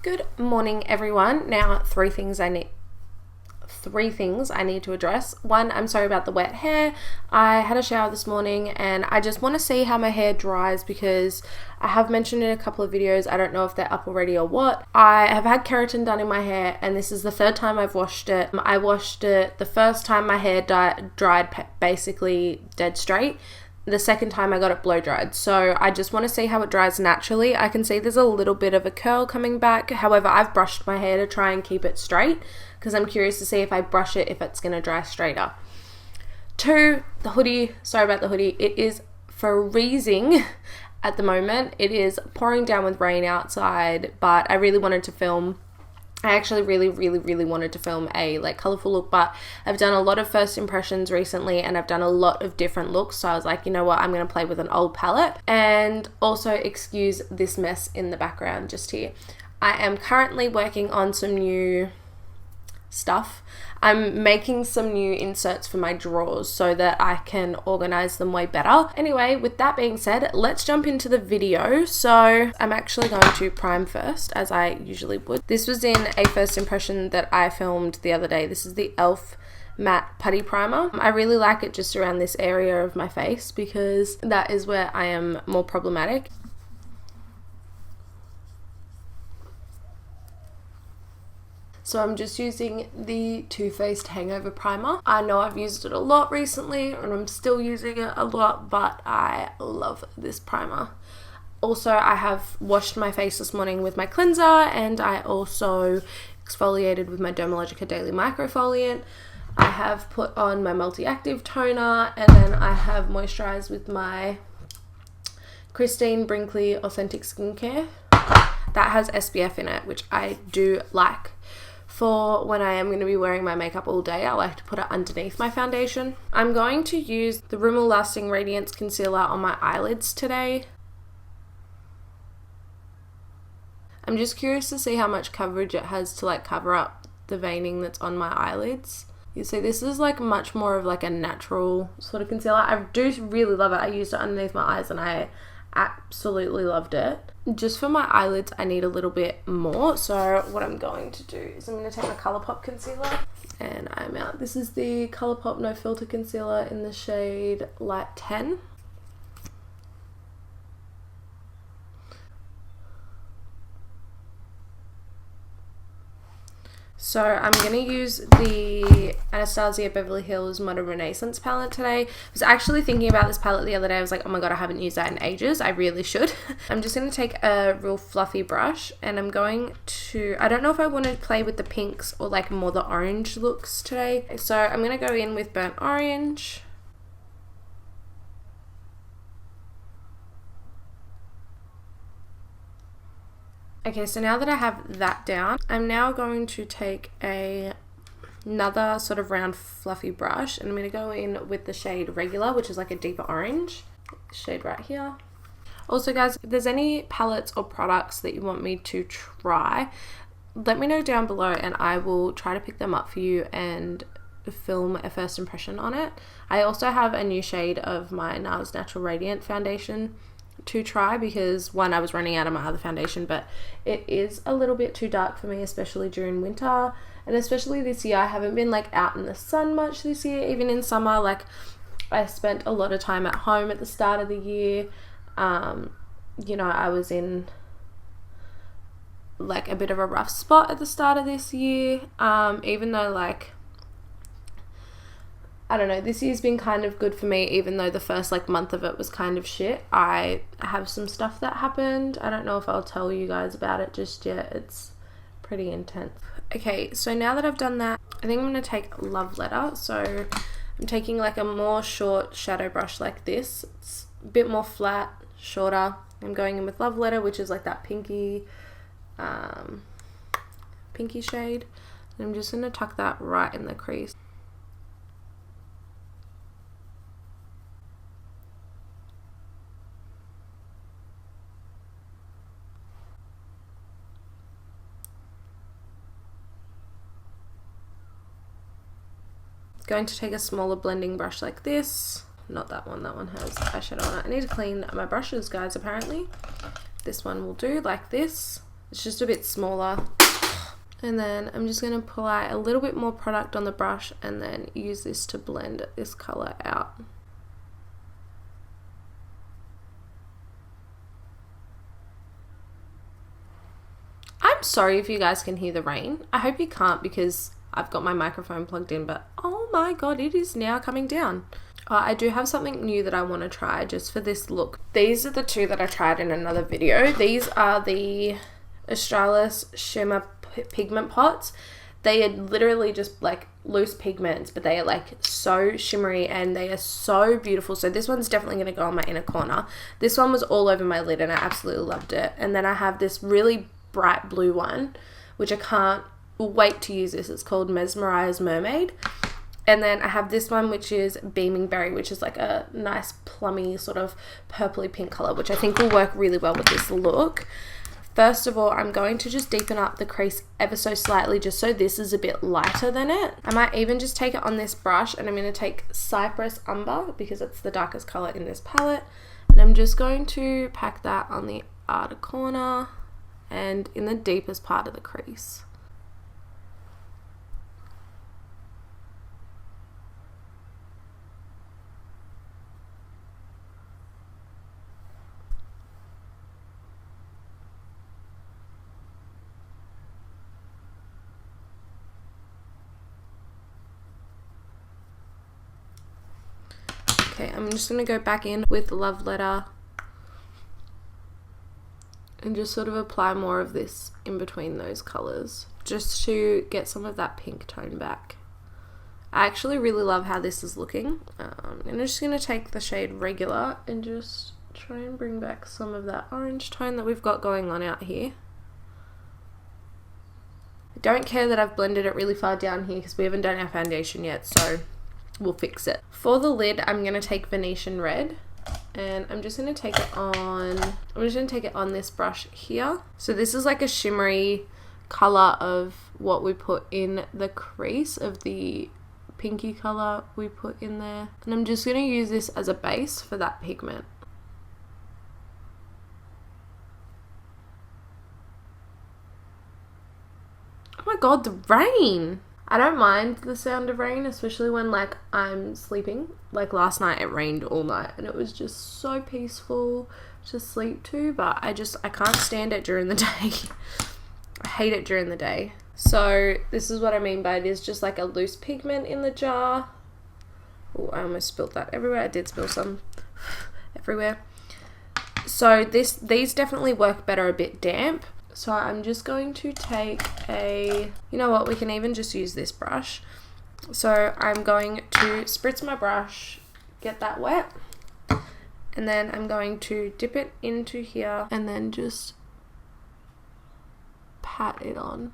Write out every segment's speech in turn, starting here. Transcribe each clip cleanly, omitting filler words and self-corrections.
Good morning, everyone. Now, three things I need to address. One, I'm sorry about the wet hair. I had a shower this morning and I just want to see how my hair dries because I have mentioned in a couple of videos, I don't know if they're up already or what. I have had keratin done in my hair and this is the third time I've washed it. I washed it the first time my hair dried basically dead straight. The second time I got it blow dried, so I just want to see how it dries naturally. I can see there's a little bit of a curl coming back. However, I've brushed my hair to try and keep it straight because I'm curious to see if I brush it if it's going to dry straighter. Two, the hoodie. Sorry about the hoodie. It is freezing at the moment. It is pouring down with rain outside, but I really wanted to film. I actually really wanted to film a colourful look, but I've done a lot of first impressions recently and I've done a lot of different looks, so I was like, you know what, I'm going to play with an old palette. And also excuse this mess in the background just here. I am currently working on some new stuff. I'm making some new inserts for my drawers so that I can organize them way better. Anyway, with that being said, let's jump into the video. So I'm actually going to prime first, as I usually would. This was in a first impression that I filmed the other day. This is the e.l.f. matte putty primer. I really like it just around this area of my face because that is where I am more problematic. So I'm just using the Too Faced Hangover Primer. I know I've used it a lot recently and I'm still using it a lot, but I love this primer. Also, I have washed my face this morning with my cleanser and I also exfoliated with my Dermalogica Daily Microfoliant. I have put on my multi-active toner and then I have moisturized with my Christine Brinkley Authentic Skincare. That has SPF in it, which I do like. For when I am going to be wearing my makeup all day, I like to put it underneath my foundation. I'm going to use the Rimmel Lasting Radiance Concealer on my eyelids today. I'm just curious to see how much coverage it has to cover up the veining that's on my eyelids. You see, this is much more of a natural sort of concealer. I do really love it. I used it underneath my eyes and I absolutely loved it. Just for my eyelids, I need a little bit more. So what I'm going to do is I'm going to take my Colourpop concealer and I'm out. This is the Colourpop No Filter Concealer in the shade Light 10. So I'm going to use the Anastasia Beverly Hills Modern Renaissance palette today. I was actually thinking about this palette the other day. I was like, oh my god, I haven't used that in ages. I really should. I'm just going to take a real fluffy brush and I'm going to, I don't know if I want to play with the pinks or more the orange looks today. So I'm going to go in with burnt orange. Okay, so now that I have that down, I'm now going to take another sort of round fluffy brush and I'm going to go in with the shade Regular, which is a deeper orange shade right here. Also guys, if there's any palettes or products that you want me to try, let me know down below and I will try to pick them up for you and film a first impression on it. I also have a new shade of my NARS Natural Radiant foundation to try because one, I was running out of my other foundation, but it is a little bit too dark for me, especially during winter and especially this year. I haven't been out in the sun much this year. Even in summer, I spent a lot of time at home at the start of the year. You know, I was in a bit of a rough spot at the start of this year, even though I don't know, this year's been kind of good for me, even though the first month of it was kind of shit. I have some stuff that happened. I don't know if I'll tell you guys about it just yet. It's pretty intense. Okay, so now that I've done that, I think I'm going to take Love Letter. So I'm taking a more short shadow brush like this. It's a bit more flat, shorter. I'm going in with Love Letter, which is that pinky shade. And I'm just going to tuck that right in the crease. Going to take a smaller blending brush like this. Not that one has eyeshadow on it. I need to clean my brushes, guys, apparently. This one will do like this. It's just a bit smaller. And then I'm just going to apply a little bit more product on the brush and then use this to blend this colour out. I'm sorry if you guys can hear the rain. I hope you can't because I've got my microphone plugged in, but oh my god, it is now coming down. I do have something new that I want to try just for this look. These are the two that I tried in another video. These are the Australis Shimmer Pigment Pots. They are literally just like loose pigments, but they are like so shimmery and they are so beautiful. So this one's definitely going to go on my inner corner. This one was all over my lid and I absolutely loved it. And then I have this really bright blue one, which I can't wait to use this. It's called Mesmerized Mermaid. And then I have this one, which is Beaming Berry, which is like a nice plummy sort of purpley pink color, which I think will work really well with this look. First of all, I'm going to just deepen up the crease ever so slightly, just so this is a bit lighter than it. I might even just take it on this brush, and I'm going to take Cypress Umber because it's the darkest color in this palette. And I'm just going to pack that on the outer corner and in the deepest part of the crease. Okay, I'm just going to go back in with Love Letter and just sort of apply more of this in between those colours just to get some of that pink tone back. I actually really love how this is looking. And I'm just going to take the shade Regular and just try and bring back some of that orange tone that we've got going on out here. I don't care that I've blended it really far down here because we haven't done our foundation yet, so we'll fix it. For the lid, I'm going to take Venetian Red and I'm just going to take it on this brush here. So this is like a shimmery color of what we put in the crease of the pinky color we put in there. And I'm just going to use this as a base for that pigment. Oh my god, the rain! I don't mind the sound of rain, especially when like I'm sleeping. Like last night it rained all night and it was just so peaceful to sleep to, but I can't stand it during the day. I hate it during the day. So this is what I mean by it is just like a loose pigment in the jar. Oh, I almost spilled that everywhere. I did spill some everywhere. So these definitely work better a bit damp. So I'm just going to take you know what, we can even just use this brush. So I'm going to spritz my brush, get that wet, and then I'm going to dip it into here and then just pat it on.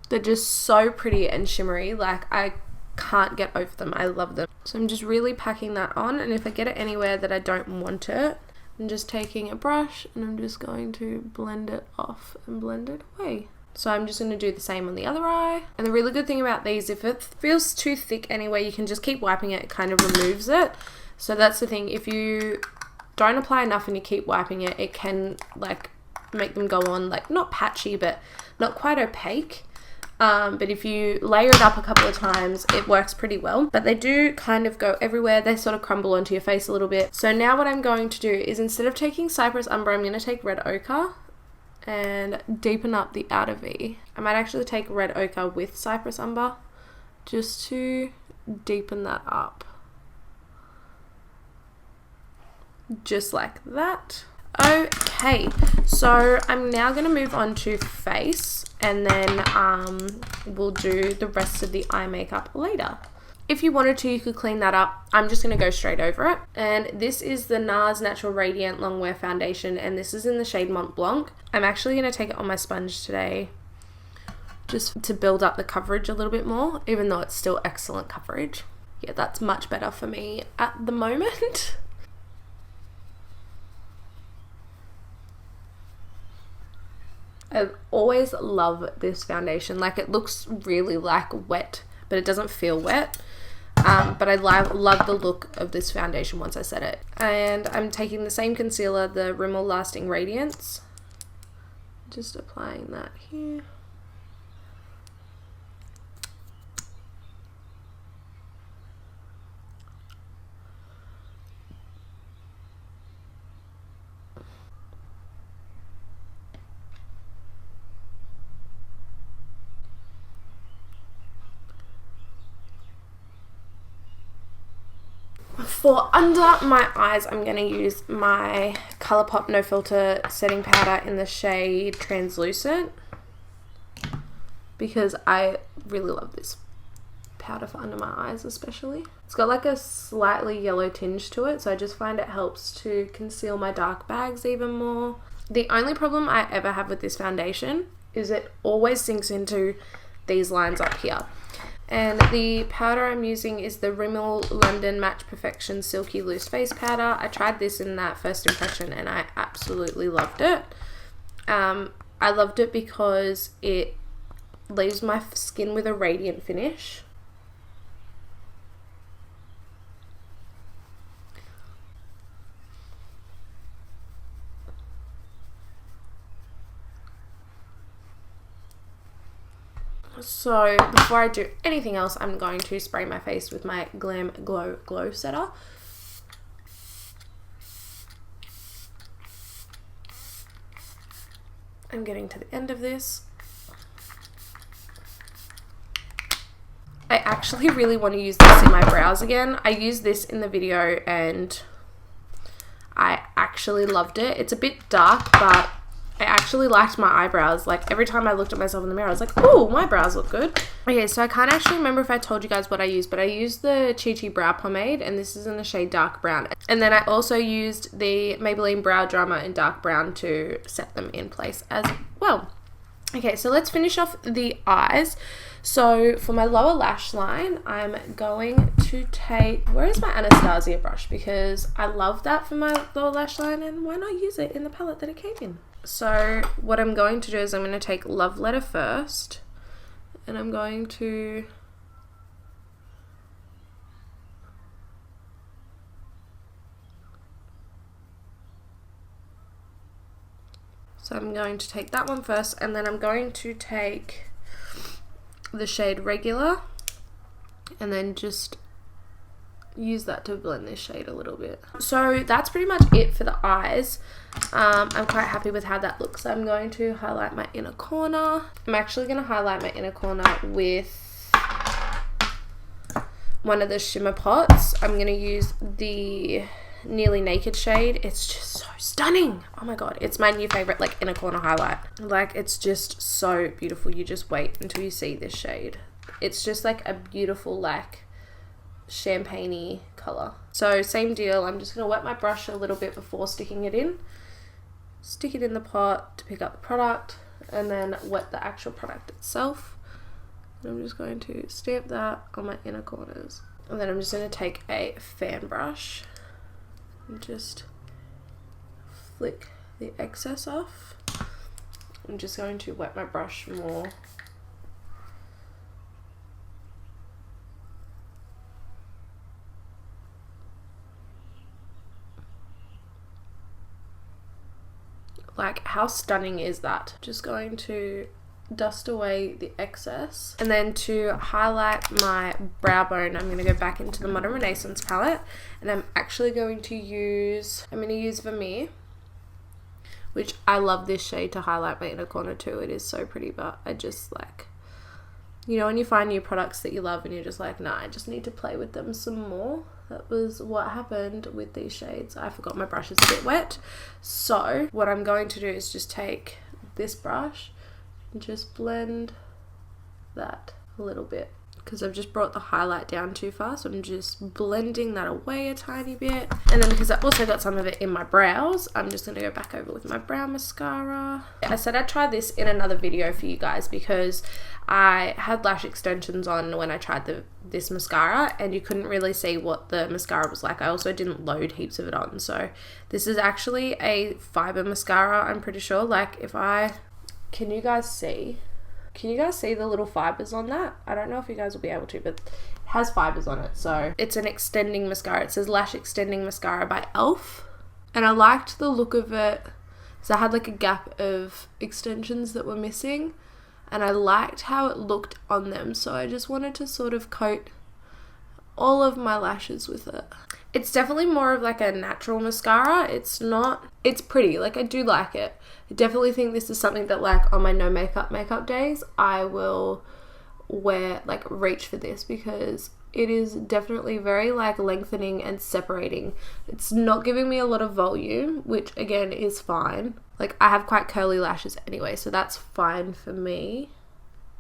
They're just so pretty and shimmery, like I can't get over them. I love them. So I'm just really packing that on, and if I get it anywhere that I don't want it, I'm just taking a brush and I'm just going to blend it off and blend it away. So I'm just going to do the same on the other eye. And the really good thing about these, if it feels too thick anyway, you can just keep wiping it. It kind of removes it. So that's the thing. If you don't apply enough and you keep wiping it, it can like make them go on like not patchy but not quite opaque. But if you layer it up a couple of times, it works pretty well. But they do kind of go everywhere. They sort of crumble onto your face a little bit. So now what I'm going to do is, instead of taking Cypress Umber, I'm going to take Red Ochre and deepen up the outer V. I might actually take Red Ochre with Cypress Umber just to deepen that up. Just like that. Okay, so I'm now going to move on to face, and then we'll do the rest of the eye makeup later. If you wanted to, you could clean that up. I'm just going to go straight over it. And this is the NARS Natural Radiant Longwear Foundation, and this is in the shade Mont Blanc. I'm actually going to take it on my sponge today just to build up the coverage a little bit more, even though it's still excellent coverage. Yeah, that's much better for me at the moment. I always love this foundation. Like, it looks really like wet, but it doesn't feel wet. but I love the look of this foundation once I set it. And I'm taking the same concealer, the Rimmel Lasting Radiance, just applying that here. For under my eyes, I'm going to use my Colourpop No Filter setting powder in the shade Translucent, because I really love this powder for under my eyes especially. It's got like a slightly yellow tinge to it, so I just find it helps to conceal my dark bags even more. The only problem I ever have with this foundation is it always sinks into these lines up here. And the powder I'm using is the Rimmel London Match Perfection Silky Loose Face Powder. I tried this in that first impression and I absolutely loved it. I loved it because it leaves my skin with a radiant finish. So before I do anything else, I'm going to spray my face with my Glam Glow Setter. I'm getting to the end of this. I actually really want to use this in my brows again. I used this in the video and I actually loved it. It's a bit dark, but I actually liked my eyebrows. Like every time I looked at myself in the mirror, I was like, oh, my brows look good. Okay, so I can't actually remember if I told you guys what I used, but I used the Chi Chi Brow Pomade, and this is in the shade Dark Brown. And then I also used the Maybelline Brow Drama in Dark Brown to set them in place as well. Okay, so let's finish off the eyes. So for my lower lash line, I'm going to take, where is my Anastasia brush? Because I love that for my lower lash line, and why not use it in the palette that it came in? So what I'm going to do is I'm going to take Love Letter first, and I'm going to take that one first, and then I'm going to take the shade Regular and then just use that to blend this shade a little bit. So that's pretty much it for the eyes. I'm quite happy with how that looks. I'm going to highlight my inner corner. I'm actually going to highlight my inner corner with one of the shimmer pots. I'm going to use the Nearly Naked shade. It's just so stunning. Oh my god, it's my new favorite like inner corner highlight. Like it's just so beautiful. You just wait until you see this shade. It's just like a beautiful like champagne-y color. So same deal, I'm just going to wet my brush a little bit before sticking it in. Stick it in the pot to pick up the product, and then wet the actual product itself. And I'm just going to stamp that on my inner corners. And then I'm just going to take a fan brush and just flick the excess off. I'm just going to wet my brush more. Like, how stunning is that? Just going to dust away the excess. And then to highlight my brow bone, I'm going to go back into the Modern Renaissance palette, and I'm actually going to use, Vermeer, which I love this shade to highlight my inner corner too. It is so pretty, but I just like, you know, when you find new products that you love and you're just like, nah, I just need to play with them some more. That was what happened with these shades. I forgot my brush is a bit wet. So what I'm going to do is just take this brush and just blend that a little bit, because I've just brought the highlight down too far, so I'm just blending that away a tiny bit. And then because I also got some of it in my brows, I'm just going to go back over with my brow mascara. I said I'd try this in another video for you guys because I had lash extensions on when I tried this mascara, and you couldn't really see what the mascara was like. I also didn't load heaps of it on, so this is actually a fiber mascara, I'm pretty sure. Like, if I, can you guys see? Can you guys see the little fibers on that? I don't know if you guys will be able to, but it has fibers on it. So it's an extending mascara. It says Lash Extending Mascara by e.l.f. And I liked the look of it. So I had like a gap of extensions that were missing, and I liked how it looked on them. So I just wanted to sort of coat all of my lashes with it. It's definitely more of like a natural mascara. It's pretty, like I do like it. I definitely think this is something that like on my no makeup days, I will wear, like reach for this, because it is definitely very like lengthening and separating. It's not giving me a lot of volume, which again is fine. Like I have quite curly lashes anyway, so that's fine for me.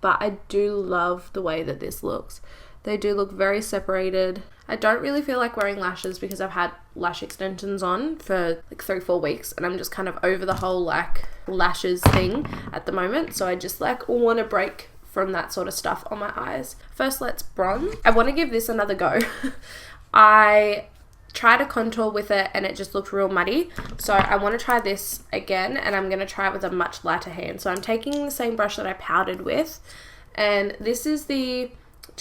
But I do love the way that this looks. They do look very separated. I don't really feel like wearing lashes because I've had lash extensions on for like 3-4 weeks, and I'm just kind of over the whole like lashes thing at the moment. So I just like want to break from that sort of stuff on my eyes. First, let's bronze. I want to give this another go. I tried a contour with it and it just looked real muddy. So I want to try this again, and I'm going to try it with a much lighter hand. So I'm taking the same brush that I powdered with, and this is the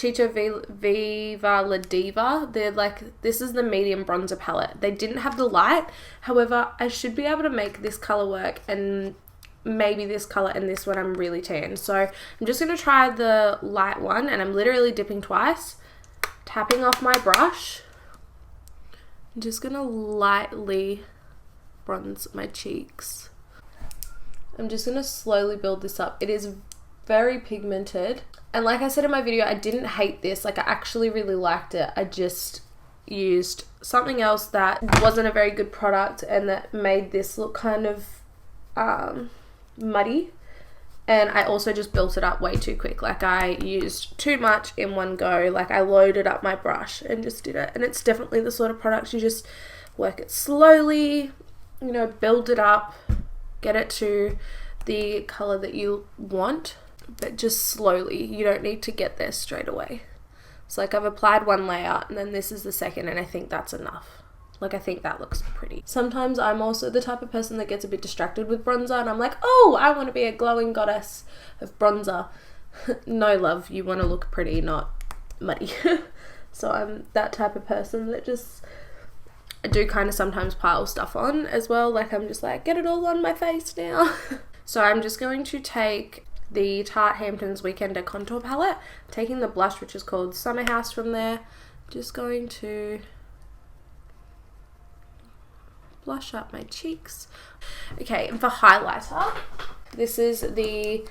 Viva La Diva. This is the medium bronzer palette. They didn't have the light. However, I should be able to make this color work, and maybe this color and this one I'm really tan. So I'm just going to try the light one, and I'm literally dipping twice, tapping off my brush. I'm just going to lightly bronze my cheeks. I'm just going to slowly build this up. It is very pigmented. And like I said in my video, I didn't hate this. Like I actually really liked it. I just used something else that wasn't a very good product and that made this look kind of muddy. And I also just built it up way too quick. Like I used too much in one go. Like I loaded up my brush and just did it. And it's definitely the sort of product you just work it slowly, you know, build it up, get it to the color that you want, but just slowly. You don't need to get there straight away. So like I've applied one layer and then this is the second, and I think that's enough. Like I think that looks pretty. Sometimes I'm also the type of person that gets a bit distracted with bronzer, and I'm like, oh, I want to be a glowing goddess of bronzer. No love, you want to look pretty, not muddy. So I'm that type of person that just, I do kind of sometimes pile stuff on as well. Like I'm just like, get it all on my face now. So I'm just going to take the Tarte Hamptons Weekender contour palette, taking the blush which is called Summer House from there, just going to blush up my cheeks. Okay, and for highlighter, this is the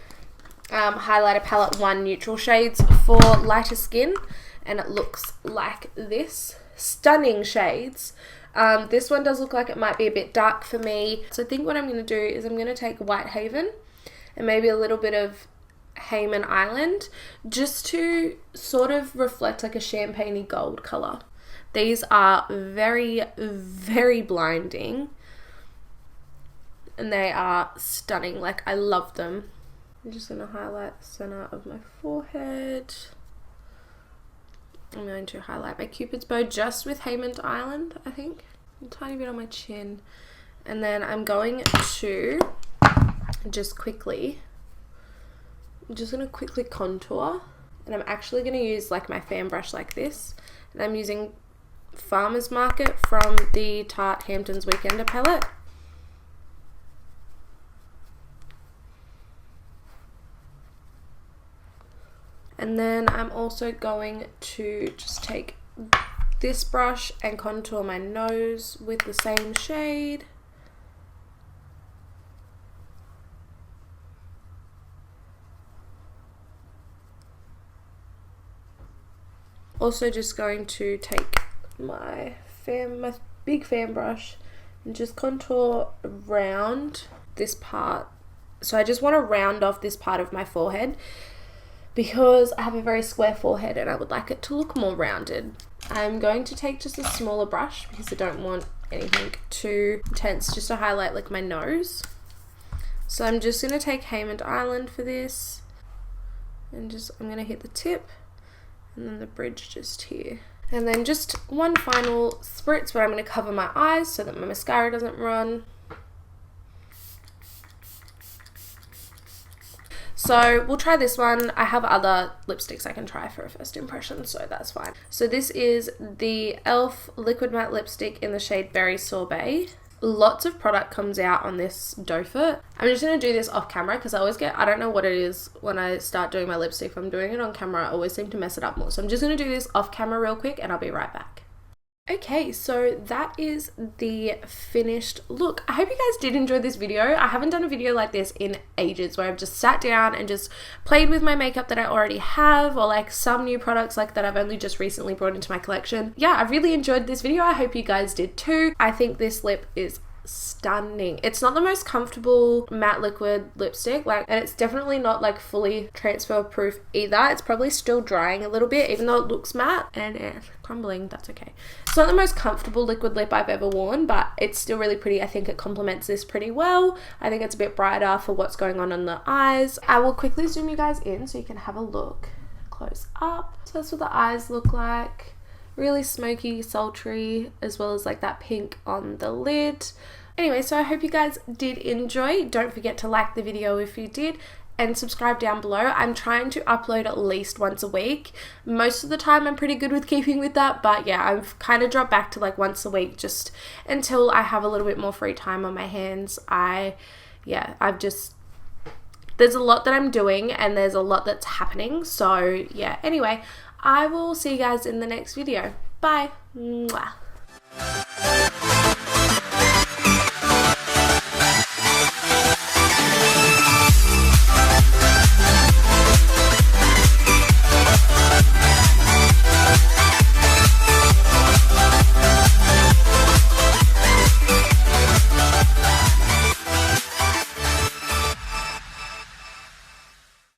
highlighter palette 1 neutral shades for lighter skin, and it looks like this. Stunning shades. This one does look like it might be a bit dark for me, so I think what I'm going to do is I'm going to take Whitehaven and maybe a little bit of Hayman Island, just to sort of reflect like a champagne-y gold colour. These are very, very blinding, and they are stunning. Like I love them. I'm just going to highlight the centre of my forehead. I'm going to highlight my Cupid's bow just with Hayman Island, I think. A tiny bit on my chin. And then I'm going to just quickly, I'm just going to quickly contour, and I'm actually going to use like my fan brush like this, and I'm using Farmer's Market from the Tarte Hamptons Weekender palette. And then I'm also going to just take this brush and contour my nose with the same shade. Also just going to take my big fan brush and just contour around this part. So I just want to round off this part of my forehead because I have a very square forehead and I would like it to look more rounded. I'm going to take just a smaller brush because I don't want anything too intense, just to highlight like my nose. So I'm just going to take Hayman Island for this, and just I'm going to hit the tip and then the bridge just here. And then just one final spritz where I'm going to cover my eyes so that my mascara doesn't run. So we'll try this one. I have other lipsticks I can try for a first impression, so that's fine. So this is the e.l.f. Liquid Matte Lipstick in the shade Berry Sorbet. Lots of product comes out on this doe foot. I'm just going to do this off camera because I always I don't know what it is when I start doing my lipstick. If I'm doing it on camera, I always seem to mess it up more. So I'm just going to do this off camera real quick and I'll be right back. Okay, so that is the finished look. I hope you guys did enjoy this video. I haven't done a video like this in ages where I've just sat down and just played with my makeup that I already have, or like some new products like that I've only just recently brought into my collection. Yeah, I really enjoyed this video. I hope you guys did too. I think this lip is stunning. It's not the most comfortable matte liquid lipstick, and it's definitely not like fully transfer proof either. It's probably still drying a little bit even though it looks matte and crumbling. That's okay. It's not the most comfortable liquid lip I've ever worn, but it's still really pretty. I think it complements this pretty well. I think it's a bit brighter for what's going on the eyes. I will quickly zoom you guys in so you can have a look close up. So that's what the eyes look like. Really smoky, sultry, as well as like that pink on the lid. Anyway, so I hope you guys did enjoy. Don't forget to like the video if you did and subscribe down below. I'm trying to upload at least once a week. Most of the time I'm pretty good with keeping with that, but yeah, I've kind of dropped back to like once a week just until I have a little bit more free time on my hands. There's a lot that I'm doing and there's a lot that's happening. So yeah, anyway, I will see you guys in the next video. Bye. Mwah.